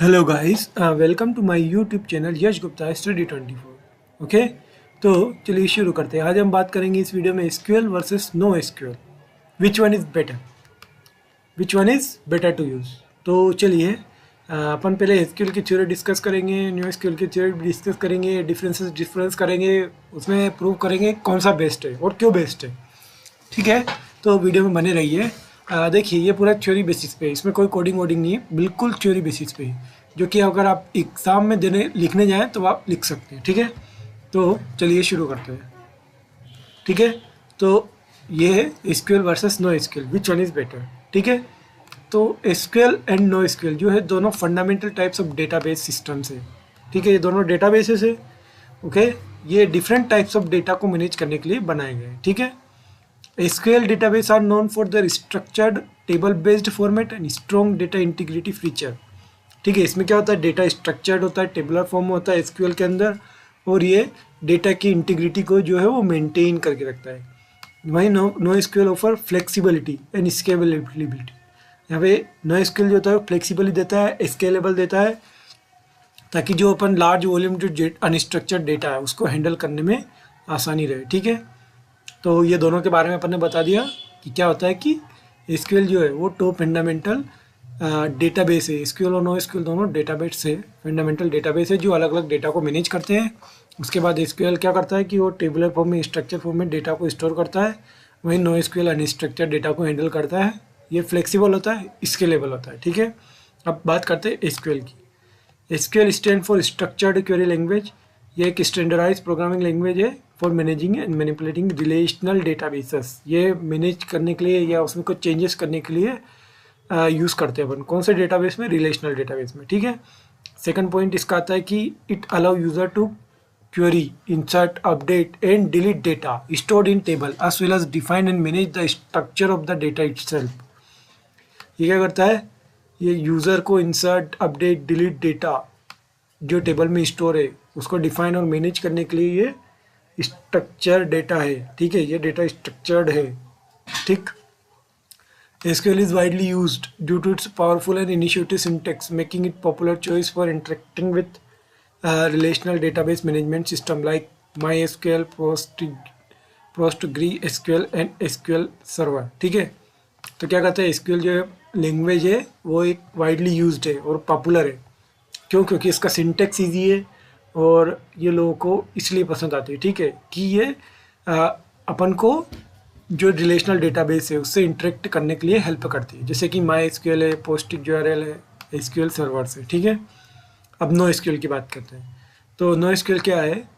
Hello guys, welcome to my YouTube channel Yash Gupta study 24। Okay, तो चलिए शुरू करते हैं। आज हम बात करेंगे इस वीडियो में SQL versus no SQL. Which one is better, which one is better to use. तो चलिए अपन पहले एसक्यूएल की थ्योरी डिस्कस करेंगे, न्यू एसक्यूएल की थ्योरी डिस्कस करेंगे, डिफरेंस करेंगे, उसमें प्रूव करेंगे कौन सा बेस्ट है और क्यों बेस्ट है। ठीक है, तो वीडियो में बने रहिए। देखिए, ये पूरा थ्योरी बेसिस पे है, इसमें कोई कोडिंग वोडिंग नहीं है, बिल्कुल थ्योरी बेसिस पे है, जो कि अगर आप एग्ज़ाम में देने लिखने जाएं तो आप लिख सकते हैं। ठीक है, तो चलिए शुरू करते हैं। ठीक है, तो ये है SQL versus no SQL, which one is better. ठीक है, तो एसक्यूएल एंड नो एसक्यूएल जो है दोनों fundamental types of database systems है। ठीक है, ये दोनों डेटाबेसेस है। ओके, ये डिफरेंट टाइप्स ऑफ डेटा को मैनेज करने के लिए बनाए गए हैं। ठीक है, SQL database are known for their structured table-based format and strong data integrity feature। ठीक है, इसमें क्या होता है, डेटा स्ट्रक्चर्ड होता है, टेबुलर फॉर्म में होता है SQL के अंदर, और ये डेटा की इंटीग्रिटी को जो है वो मेंटेन करके रखता है। वहीं no SQL offer flexibility and scalability. यहाँ पे नो SQL जो होता है फ्लेक्सिबली देता है, स्केलेबल देता है, ताकि जो अपन लार्ज वॉल्यूम जो अनस्ट्रक्चर्ड डेटा है उसको हैंडल करने में आसानी रहे। ठीक है, तो ये दोनों के बारे में अपन ने बता दिया कि क्या होता है कि एसक्यूएल जो है वो टू फंडामेंटल डेटाबेस है। एसक्यूएल और नो एसक्यूएल दोनों डेटाबेस है, फंडामेंटल डेटाबेस है जो अलग अलग डेटा को मैनेज करते हैं। उसके बाद एसक्यूएल क्या करता है कि वो टेबुलर फॉर्म में, स्ट्रक्चर फॉर्म में डेटा को स्टोर करता है। वहीं नो एसक्यूएल अनस्ट्रक्चर्ड डेटा को हैंडल करता है। ये फ्लेक्सिबल होता है, स्केलेबल होता है। ठीक है, अब बात करते हैं एसक्यूएल की। SQL stand for structured query language. ये एक स्टैंडर्डाइज प्रोग्रामिंग लैंग्वेज है for managing and manipulating relational databases. ये मैनेज करने के लिए या उसमें कुछ चेंजेस करने के लिए यूज़ करते हैं अपन। कौन से डेटाबेस में? रिलेशनल डेटाबेस में। ठीक है, सेकंड पॉइंट इसका आता है कि it allow user to query, insert, update and delete data stored in table as well as define and manage the structure of the data itself. ये क्या करता है, ये यूज़र को इंसर्ट, अपडेट, डिलीट डेटा जो टेबल में store है उसको डिफाइन और मैनेज करने के लिए ये स्ट्रक्चर डेटा है। ठीक है, ये डेटा स्ट्रक्चर्ड है। ठीक, SQL is widely used due to its powerful and intuitive syntax, making it popular choice for interacting with relational database management system like MySQL, PostgreSQL and SQL Server। ठीक है, तो क्या कहते हैं, SQL जो language है वो एक वाइडली यूज्ड है और पॉपुलर है। क्यों? क्योंकि इसका सिंटेक्स ईजी है और ये लोगों को इसलिए पसंद आती है। ठीक है, कि ये अपन को जो रिलेशनल डेटाबेस है उससे इंटरेक्ट करने के लिए हेल्प करती है, जैसे कि MySQL है, PostgreSQL है, SQL सर्वर से। ठीक है, अब नो SQL की बात करते हैं। तो नो SQL क्या है?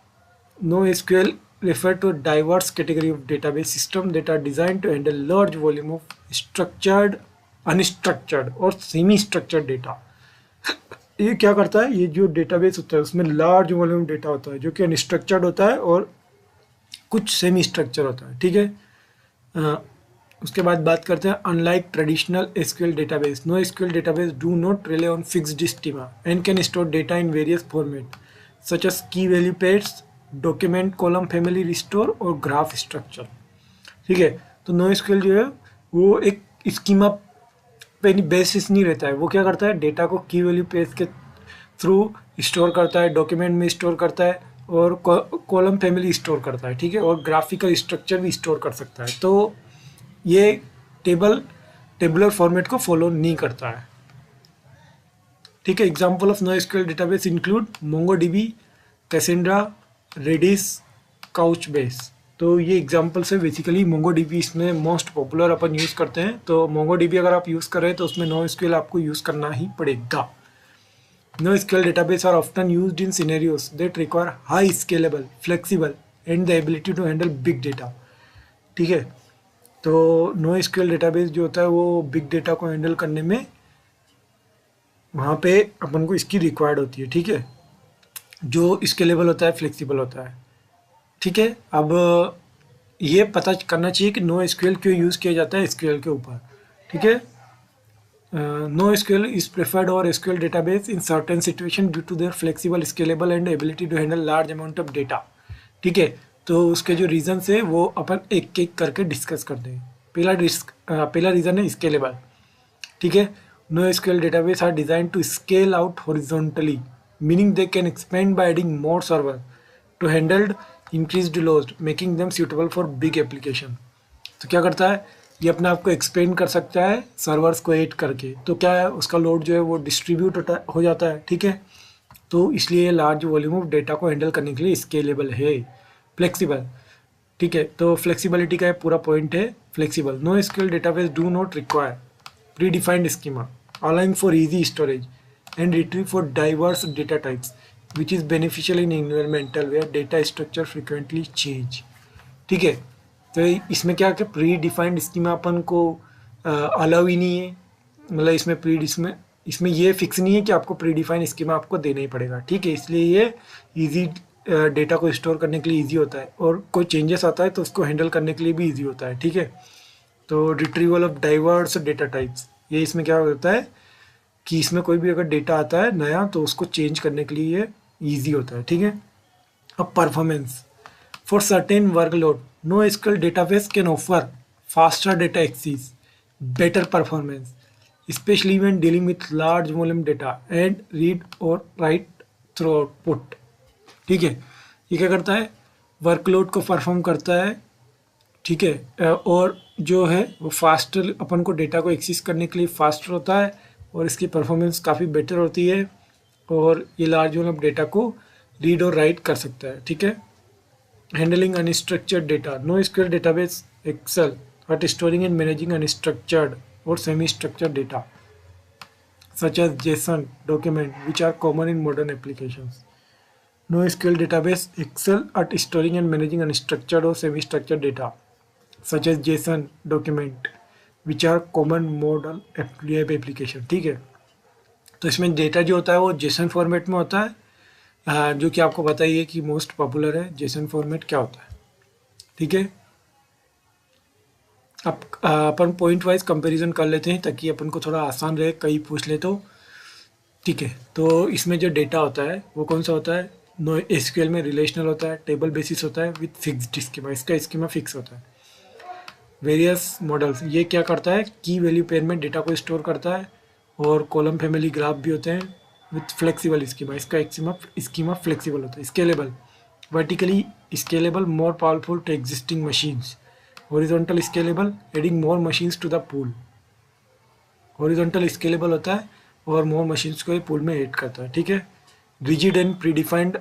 No SQL refer to a diverse category of database system that are designed to handle large volume of structured, unstructured और semi structured data। ये क्या करता है, ये जो डेटाबेस होता है उसमें लार्ज वॉल्यूम डेटा होता है जो कि अनस्ट्रक्चर्ड होता है और कुछ सेमी स्ट्रक्चर होता है। ठीक है, उसके बाद बात करते हैं unlike traditional SQL database, no SQL database do not rely on fixed schema and can store data in various format such as key value pairs, document, column, family, restore और ग्राफ स्ट्रक्चर। ठीक है, तो no SQL जो है वो एक schema पे basis नहीं रहता है। वो क्या करता है, डेटा को की वैल्यू पेज के थ्रू स्टोर करता है, डॉक्यूमेंट में स्टोर करता है और कॉलम फैमिली स्टोर करता है। ठीक है, और ग्राफिकल स्ट्रक्चर भी स्टोर कर सकता है। तो ये टेबुलर फॉर्मेट को फॉलो नहीं करता है। ठीक है, example of no SQL database include MongoDB, Cassandra, Redis, Couchbase. तो ये एग्जाम्पल्स है बेसिकली। मोंगोडीबी इसमें मोस्ट पॉपुलर अपन यूज़ करते हैं। तो मोंगोडीबी अगर आप यूज़ कर रहे हैं तो उसमें नो एसक्यूएल आपको यूज़ करना ही पड़ेगा। No SQL database are often used in scenarios that require high scalable, flexible and the ability to handle big data. ठीक है, तो नो एसक्यूएल डेटाबेस जो होता है वो बिग डेटा को हैंडल करने में वहाँ पे अपन को इसकी रिक्वायर्ड होती है। ठीक है, जो स्केलेबल होता है, फ्लेक्सिबल होता है। ठीक है, अब ये पता करना चाहिए कि नो एसक्यूएल क्यों यूज़ किया जाता है एसक्यूएल के ऊपर। ठीक है, no SQL is preferred over SQL database in certain situation due to their flexible, scalable and ability to handle large amount of data. ठीक है, तो उसके जो रीजंस है वो अपन एक एक करके डिस्कस करते हैं। पहला रीज़न है स्केलेबल। ठीक है, NoSQL database are designed to scale out horizontally, meaning they can expand by adding more server to handle increased load, making them suitable for big application. तो क्या करता है, ये अपने आप को एक्सपेंड कर सकता है सर्वर्स को ऐड करके, तो क्या है उसका लोड जो है वो डिस्ट्रीब्यूट हो जाता है, ठीक है। तो इसलिए लार्ज वॉल्यूम ऑफ डेटा को हैंडल करने के लिए स्केलेबल है, फ्लेक्सिबल, ठीक है। तो फ्लेक्सिबिलिटी का पूरा पॉइंट है flexible. No SQL database do not require predefined schema, allowing for easy storage and retrieve for diverse data types, which is beneficial in environmental where data structure frequently change, ठीक है। तो इसमें क्या कि pre defined schema अपन को allow ही नहीं है, मतलब इसमें ये फिक्स नहीं है कि आपको प्री डिफाइंड स्कीमा आपको देना ही पड़ेगा, ठीक है। इसलिए ये इजी डेटा को स्टोर करने के लिए इजी होता है, और कोई चेंजेस आता है तो उसको हैंडल करने के लिए भी इजी होता है, ठीक है। तो retrieval of diverse data types, ये इसमें क्या होता है कि इसमें कोई भी अगर डेटा आता है नया तो उसको चेंज करने के लिए ये ईजी होता है, ठीक है। अब performance for certain workload no SQL database can offer faster data access, better performance especially when dealing with large volume data and read और राइट थ्रू आउटपुट, ठीक है। ये क्या करता है, वर्कलोड को परफॉर्म करता है, ठीक है, और जो है वो फास्टर अपन को डेटा को एक्सेस करने के लिए फास्टर होता है, और इसकी परफॉर्मेंस काफ़ी बेटर होती है, और ये लार्ज वॉल्यूम डेटा को रीड और राइट कर सकता है, ठीक है। Handling unstructured data no SQL database excel at storing and managing unstructured or semi-structured data such as JSON document which are common in modern applications. NoSQL database excel at storing and managing unstructured or semi-structured data such as JSON document which are common modern web application, ठीक है। तो इसमें data जो होता है वो JSON format में होता है, जो कि आपको पता ही है कि मोस्ट पॉपुलर है। JSON फॉर्मेट क्या होता है, ठीक है। अब अपन पॉइंट वाइज कंपैरिजन कर लेते हैं ताकि अपन को थोड़ा आसान रहे, कहीं पूछ ले तो, ठीक है। तो इसमें जो डेटा होता है वो कौन सा होता है, नो एसक्यूएल में रिलेशनल होता है, टेबल बेसिस होता है विथ फिक्स्ड स्कीमा, इसका स्कीमा फिक्स होता है। वेरियस मॉडल्स, ये क्या करता है की वैल्यू पेयर में डेटा को स्टोर करता है, और कॉलम फैमिली ग्राफ भी होते हैं विथ फ्लेक्सिबल स्कीमा, इसका स्कीमा फ्लेक्सिबल होता है। Scalable, vertically scalable, more powerful to existing machines. Horizontal scalable, adding more machines to the pool, horizontal scalable होता है और मोर मशीन्स को पूल में ऐड करता है, ठीक है। Rigid and predefined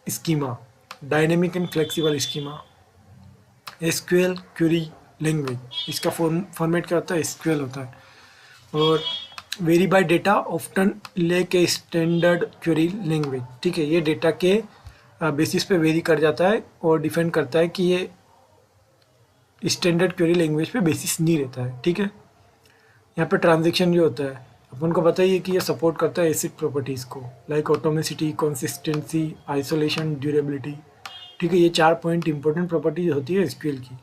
schema, dynamic and flexible schema. SQL query language, इसका फॉर्मेट क्या होता है, एसक्यूएल होता है। और very bye data often lake a standard query language, ठीक है। ये डेटा के बेसिस पे वेरी कर जाता है और डिफाइन करता है कि ये स्टैंडर्ड क्वेरी लैंग्वेज पे बेसिस नहीं रहता है, ठीक है। यहाँ पे ट्रांजैक्शन जो होता है अपन को पता ही है कि ये सपोर्ट करता है एसिड प्रॉपर्टीज़ को, like atomicity, consistency, isolation, durability, ठीक है। ये 4 पॉइंट इंपॉर्टेंट प्रॉपर्टीज होती है एसक्यूएल की।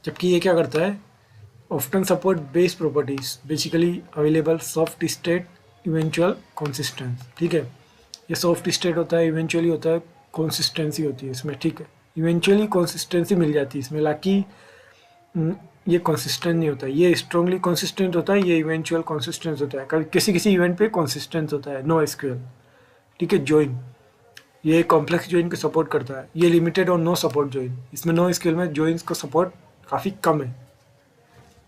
जबकि ये क्या करता है, often support base properties, basically available, soft state, eventual, consistence, ठीक है। ये सॉफ्ट स्टेट होता है, इवेंचुअली होता है, कंसिस्टेंसी होती है इसमें, ठीक है। इवेंचुअली कंसिस्टेंसी मिल जाती है इसमें, लाकि ये कंसिस्टेंट नहीं होता, ये स्ट्रांगली कंसिस्टेंट होता है, ये इवेंचुअल कंसिस्टेंस होता है, किसी किसी इवेंट पे कंसिस्टेंस होता है। नो एसक्यूएल, ठीक है। जॉइन, ये कॉम्प्लेक्स जॉइन को सपोर्ट करता है, ये लिमिटेड और नो सपोर्ट जॉइन, इसमें नो एसक्यूएल में जॉइंस को सपोर्ट काफ़ी कम है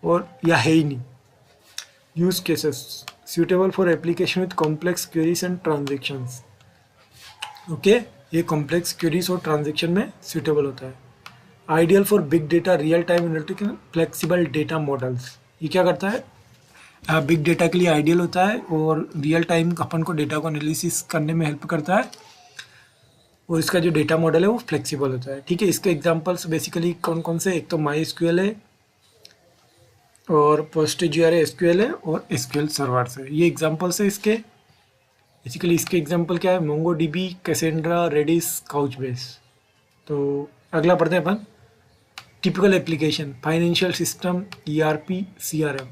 और या है ही नहीं। Use cases, suitable for application with complex queries and transactions, okay. ये कॉम्प्लेक्स क्वेरीज और ट्रांजेक्शन में suitable होता है। Ideal for big data, real time analytics, flexible data models, ये क्या करता है, बिग डेटा के लिए आइडियल होता है और रियल टाइम अपन को डेटा को एनालिसिस करने में हेल्प करता है, और इसका जो डेटा मॉडल है वो फ्लेक्सिबल होता है, ठीक है। इसके एग्जांपल्स बेसिकली कौन कौन से, एक तो माई एसक्यूएल है, और पोस्टग्रेजर एसक्यूएल है, और एसक्यूएल सर्वर्स है। ये एग्जांपल्स है इसके। बेसिकली इसके एग्जांपल क्या है, Mongo DB, Cassandra, Redis, Couchbase. तो अगला पढ़ते हैं अपन, typical application, financial system, ERP, CRM,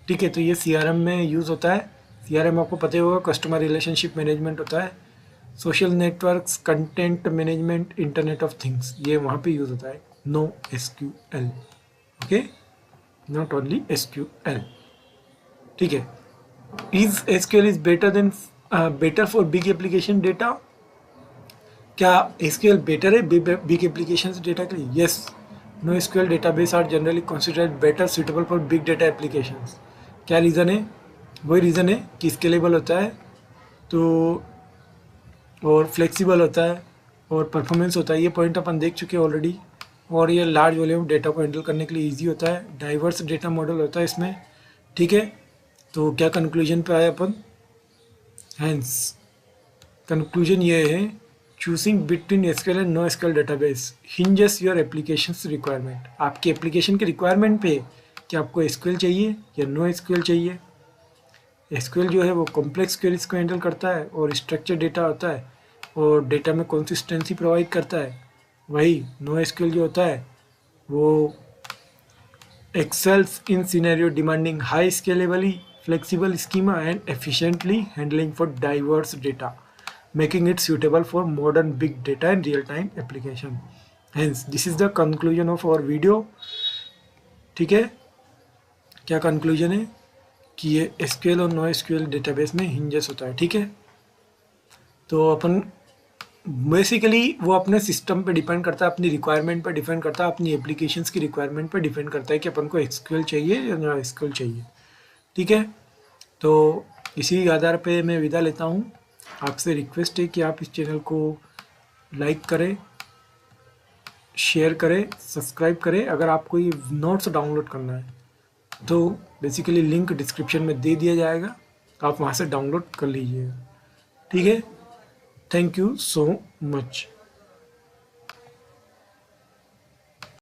ठीक है। तो ये सीआरएम में यूज़ होता है। सीआरएम आपको पता ही होगा, कस्टमर रिलेशनशिप मैनेजमेंट होता है। Social networks, content management, internet of things, ये वहाँ पे यूज़ होता है। No SQL, okay, not only SQL, ठीक है। Is SQL is better for big application data? क्या एसक्यूएल बेटर है बिग एप्लीकेशन डेटा के लिए? Yes, no SQL database are generally considered better suitable for big data applications. क्या reason है? वही reason है कि स्केलेबल होता है तो, और फ्लेक्सिबल होता है, और परफॉर्मेंस होता है। ये पॉइंट अपन देख चुके हैं ऑलरेडी। और ये लार्ज वॉल्यूम डेटा को हैंडल करने के लिए ईजी होता है। डाइवर्स डेटा मॉडल होता है इसमें, ठीक है। तो क्या कंक्लूजन पे आए अपन? हैंस कंक्लूजन ये है, choosing between SQL and no SQL database hinges your applications requirement. आपकी एप्लीकेशन के रिक्वायरमेंट पे कि आपको एसक्यूएल चाहिए या नो एसक्यूएल चाहिए। एसक्यूएल जो है वो कॉम्प्लेक्स क्वेरीज को हैंडल करता है और स्ट्रक्चर डेटा होता है और डेटा में कंसिस्टेंसी प्रोवाइड करता है। वही नो एसक्यूएल जो होता है वो excels in scenario demanding high scalability, flexible schema and efficiently handling for diverse data, making it suitable for modern big data and real-time application. Hence, this is the conclusion of our video. ठीक है, क्या conclusion है कि ये SQL और no SQL database में hinges होता है, ठीक है। तो अपन बेसिकली वो अपने सिस्टम पे डिपेंड करता है, अपनी रिक्वायरमेंट पे डिपेंड करता है, अपनी एप्लीकेशंस की रिक्वायरमेंट पे डिपेंड करता है कि अपन को एसक्यूएल चाहिए या नो एसक्यूएल चाहिए, ठीक है। तो इसी आधार पे मैं विदा लेता हूँ। आपसे रिक्वेस्ट है कि आप इस चैनल को लाइक करें, शेयर करें, सब्सक्राइब करें। अगर आपको ये नोट्स डाउनलोड करना है तो बेसिकली लिंक डिस्क्रिप्शन में दे दिया जाएगा, आप वहाँ से डाउनलोड कर लीजिएगा, ठीक है। Thank you so much.